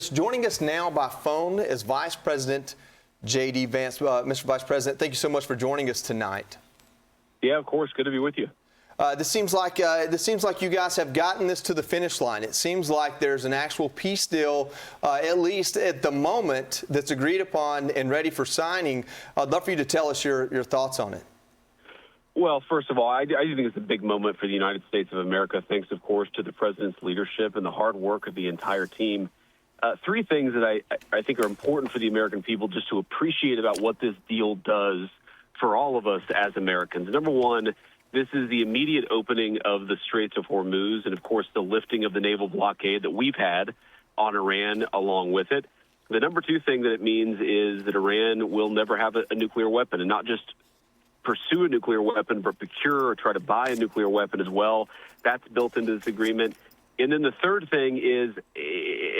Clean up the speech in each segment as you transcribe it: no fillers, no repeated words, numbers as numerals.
Joining us now by phone is Vice President JD Vance. Mr. Vice President, thank you so much for joining us tonight. Yeah, of course. Good to be with you. This seems like you guys have gotten this to the finish line. It seems like there's an actual peace deal, at least at the moment, that's agreed upon and ready for signing. I'd love for you to tell us your thoughts on it. Well, first of all, I do think it's a big moment for the United States of America, thanks, of course, to the president's leadership and the hard work of the entire team. Three things that I think are important for the American people just to appreciate about what this deal does for all of us as Americans. Number one, this is the immediate opening of the Straits of Hormuz and, of course, the lifting of the naval blockade that we've had on Iran along with it. The number two thing that it means is that Iran will never have a nuclear weapon, and not just pursue a nuclear weapon, but procure or try to buy a nuclear weapon as well. That's built into this agreement. And then the third thing is,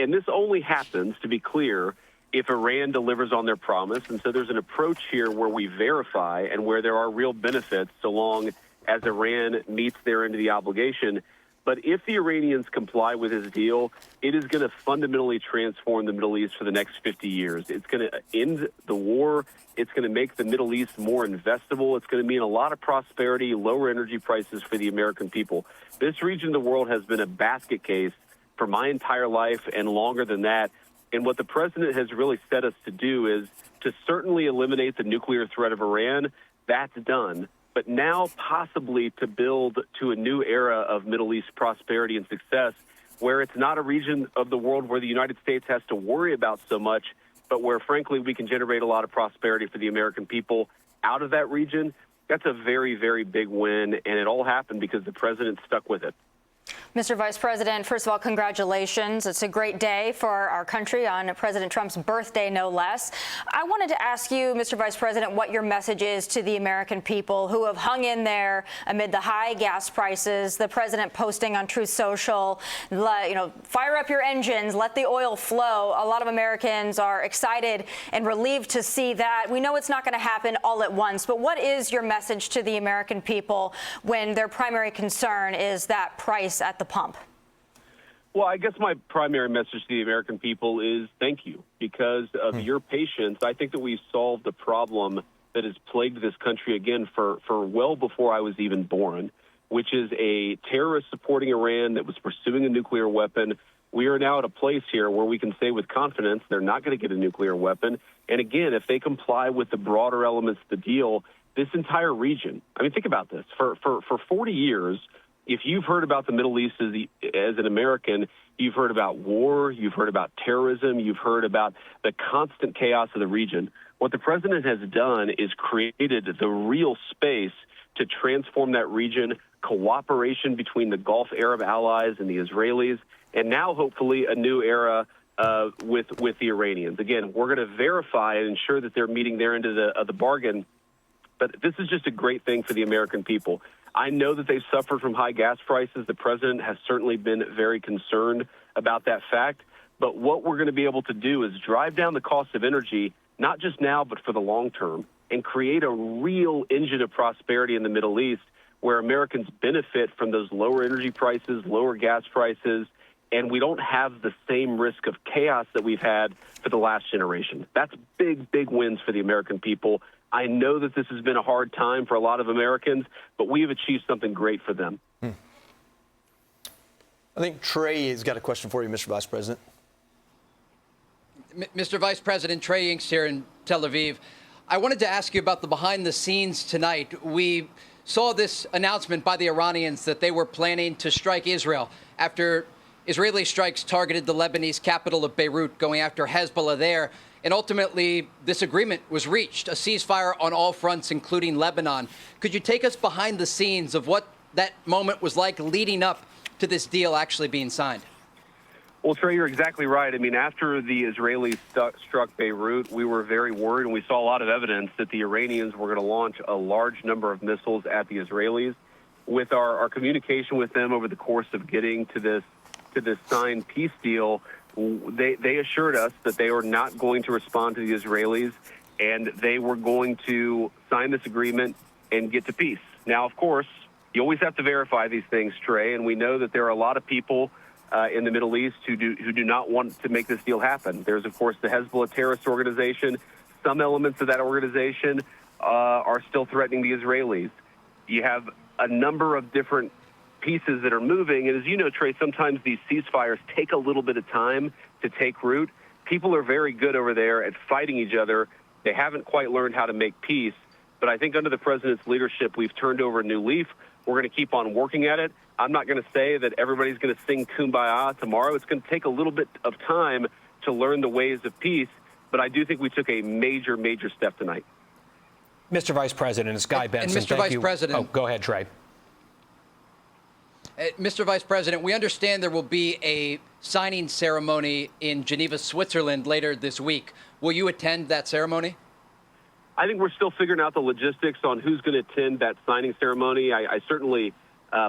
and this only happens, to be clear, if Iran delivers on their promise. And so there's an approach here where we verify and where there are real benefits so long as Iran meets their end of the obligation. But if the Iranians comply with this deal, it is going to fundamentally transform the Middle East for the next 50 years. It's going to end the war. It's going to make the Middle East more investable. It's going to mean a lot of prosperity, lower energy prices for the American people. This region of the world has been a basket case for my entire life and longer than that. And what the president has really set us to do is to certainly eliminate the nuclear threat of Iran. That's done. But now possibly to build to a new era of Middle East prosperity and success, where it's not a region of the world where the United States has to worry about so much, but where, frankly, we can generate a lot of prosperity for the American people out of that region. That's a very, very big win, and it all happened because the president stuck with it. Mr. Vice President, first of all, congratulations. It's a great day for our country on President Trump's birthday, no less. I wanted to ask you, Mr. Vice President, what your message is to the American people who have hung in there amid the high gas prices, the president posting on Truth Social, fire up your engines, let the oil flow. A lot of Americans are excited and relieved to see that. We know it's not going to happen all at once, but what is your message to the American people when their primary concern is that price at the pump? Well, I guess my primary message to the American people is thank you. Because of your patience, I think that we've solved the problem that has plagued this country again for well before I was even born, which is a terrorist supporting Iran that was pursuing a nuclear weapon. We are now at a place here where we can say with confidence they're not going to get a nuclear weapon. And again, if they comply with the broader elements of the deal, this entire region, I mean, think about this. For 40 years, if you've heard about the Middle East as an American, you've heard about war, you've heard about terrorism, you've heard about the constant chaos of the region. What the president has done is created the real space to transform that region, cooperation between the Gulf Arab allies and the Israelis, and now hopefully a new era with the Iranians. Again, we're going to verify and ensure that they're meeting their end of the bargain, but this is just a great thing for the American people. I know that they've suffered from high gas prices. The president has certainly been very concerned about that fact. But what we're going to be able to do is drive down the cost of energy, not just now, but for the long term, and create a real engine of prosperity in the Middle East where Americans benefit from those lower energy prices, lower gas prices, and we don't have the same risk of chaos that we've had for the last generation. That's big, big wins for the American people. I know that this has been a hard time for a lot of Americans, but we have achieved something great for them. I think Trey has got a question for you, Mr. Vice President. Mr. Vice President, Trey Inks here in Tel Aviv. I wanted to ask you about the behind the scenes tonight. We saw this announcement by the Iranians that they were planning to strike Israel after Israeli strikes targeted the Lebanese capital of Beirut, going after Hezbollah there. And ultimately, this agreement was reached, a ceasefire on all fronts, including Lebanon. Could you take us behind the scenes of what that moment was like leading up to this deal actually being signed? Well, Trey, you're exactly right. I mean, after the Israelis struck Beirut, we were very worried, and we saw a lot of evidence that the Iranians were going to launch a large number of missiles at the Israelis. With our communication with them over the course of getting to this signed peace deal, they assured us that they were not going to respond to the Israelis, and they were going to sign this agreement and get to peace. Now, of course, you always have to verify these things, Trey, and we know that there are a lot of people in the Middle East who do not want to make this deal happen. There's, of course, the Hezbollah terrorist organization. Some elements of that organization are still threatening the Israelis. You have a number of different pieces that are moving. And as you know, Trey, sometimes these ceasefires take a little bit of time to take root. People are very good over there at fighting each other. They haven't quite learned how to make peace. But I think under the president's leadership, we've turned over a new leaf. We're going to keep on working at it. I'm not going to say that everybody's going to sing Kumbaya tomorrow. It's going to take a little bit of time to learn the ways of peace. But I do think we took a major, major step tonight. Mr. Vice President, it's Guy Benson. And Mr. Vice President. Oh, go ahead, Trey. Mr. Vice President, we understand there will be a signing ceremony in Geneva, Switzerland later this week. Will you attend that ceremony? I think we're still figuring out the logistics on who's going to attend that signing ceremony. I certainly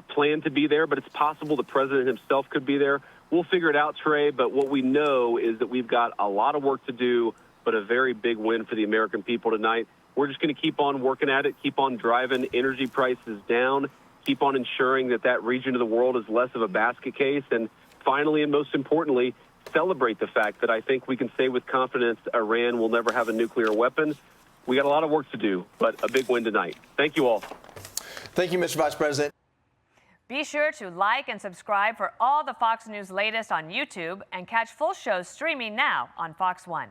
plan to be there, but it's possible the president himself could be there. We'll figure it out, Trey, but what we know is that we've got a lot of work to do, but a very big win for the American people tonight. We're just going to keep on working at it, keep on driving energy prices down, keep on ensuring that that region of the world is less of a basket case, and finally, and most importantly, celebrate the fact that I think we can say with confidence Iran will never have a nuclear weapon. We got a lot of work to do, but a big win tonight. Thank you all. Thank you, Mr. Vice President. Be sure to like and subscribe for all the Fox News latest on YouTube and catch full shows streaming now on Fox One.